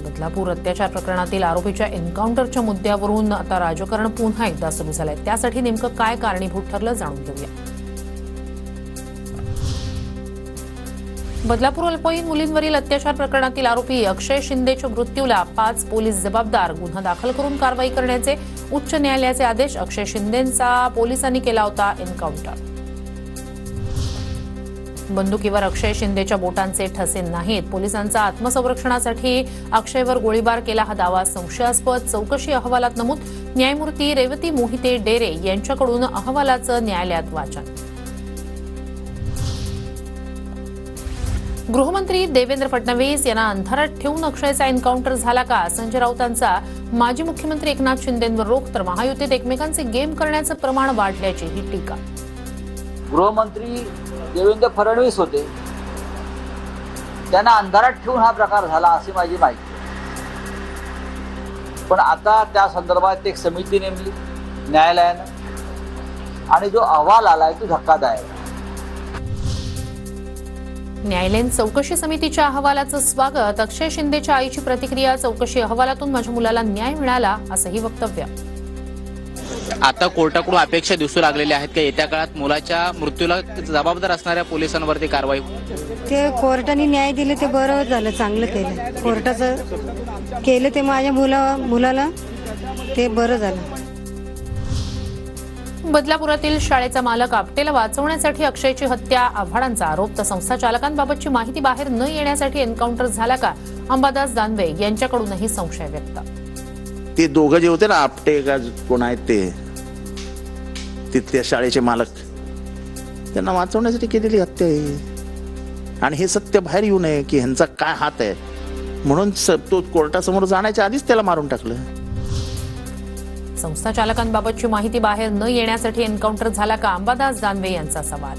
बदलापूर अत्याचार प्रकरणातील आरोपीच्या एन्काउंटरच्या मुद्द्यावरून आता राजकारण पुन्हा एकदा सुरू झालंय। त्यासाठी नेमकं काय कारणीभूत ठरलं जाणून घेऊया। बदलापूर अल्पवयीन मुलींवरील अत्याचार प्रकरणातील आरोपी अक्षय शिंदेच्या मृत्यूला 5 पोलीस जबाबदार, गुन्हा दाखल करून कारवाई करण्याचे उच्च न्यायालयाचे आदेश। अक्षय शिंदेंचा पोलिसांनी केला होता एन्काउंटर। बंदुकीवर अक्षय शिंदेच्या बोटांचे ठसे नाहीत। पोलिसांचा आत्मसंरक्षणासाठी अक्षयवर गोळीबार केला हा दावा संशयास्पद। चौकशी अहवालात नमूद। न्यायमूर्ती रेवती मोहिते डेरे यांच्याकडून अहवालाचं न्यायालयात वाचन। गृहमंत्री देवेंद्र फडणवीस यांना अंधारात ठेवून अक्षयचा एन्काउंटर झाला का? संजय राऊतांचा माजी मुख्यमंत्री एकनाथ शिंदेंवर रोख, तर महायुतीत एकमेकांचे गेम करण्याचं प्रमाण वाढल्याची ही टीका। गृहमंत्री देवेंद्र फडणवीस होते, त्यांना अंधारात ठेवून हा प्रकार झाला अशी माझी माहिती। पण आता त्या संदर्भात एक समिती नेमली न्यायालयानं आणि जो अहवाल आलाय तो धक्कादायक। न्यायालयीन चौकशी समितीच्या अहवालाचं स्वागत। अक्षय शिंदेच्या आईची प्रतिक्रिया, चौकशी अहवालातून माझ्या मुलाला न्याय मिळाला असंही वक्तव्य। आता कोर्टाकडून अपेक्षा दिसू लागलेल्या आहेत की येत्या काळात मुलाच्या मृत्यूला जबाबदार असणाऱ्या पोलिसांवरती कारवाई। ते कोर्टाने न्याय दिले ते बरं झालं, चांगलं केलं। कोर्टाचं केलं ते माझ्या मुलाला ते बरं झालं। बदलापुरातील शाळेचा मालक आपटेला वाचवण्यासाठी अक्षयची हत्या, आव्हाडांचा आरोप। तर संस्था चालकांबाबतची माहिती बाहेर न येण्यासाठी एन्काउंटर झाला का? अंबादास दानवे यांच्याकडूनही संशय व्यक्त। ते दोघं जे होते ना, आपटे का कोण आहेत ते तिथल्या शाळेचे मालक, त्यांना वाचवण्यासाठी केलेली हत्या आहे। आणि हे सत्य बाहेर येऊ नये की ह्यांचा काय हात आहे, म्हणून तो कोर्टासमोर जाण्याच्या आधीच त्याला मारून टाकलं। संस्था चालकांबाबतची माहिती बाहेर न येण्यासाठी एन्काउंटर झाला का? अंबादास दानवे यांचा सवाल।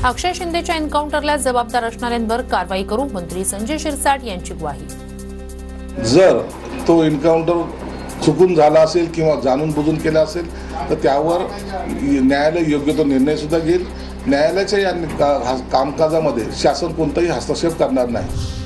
अक्षय शिंदेच्या एन्काउंटरला जबाबदार असणाऱ्यांवर कारवाई करू, मंत्री संजय शिरसाट यांची ग्वाही। जर तो एन्काउंटर चुकून झाला असेल किंवा जाणून बुजून केला असेल तर त्यावर न्यायालय योग्य तो निर्णय सुद्धा घेईल। न्यायालयाच्या या कामकाजामध्ये शासन कोणताही हस्तक्षेप करणार नाही।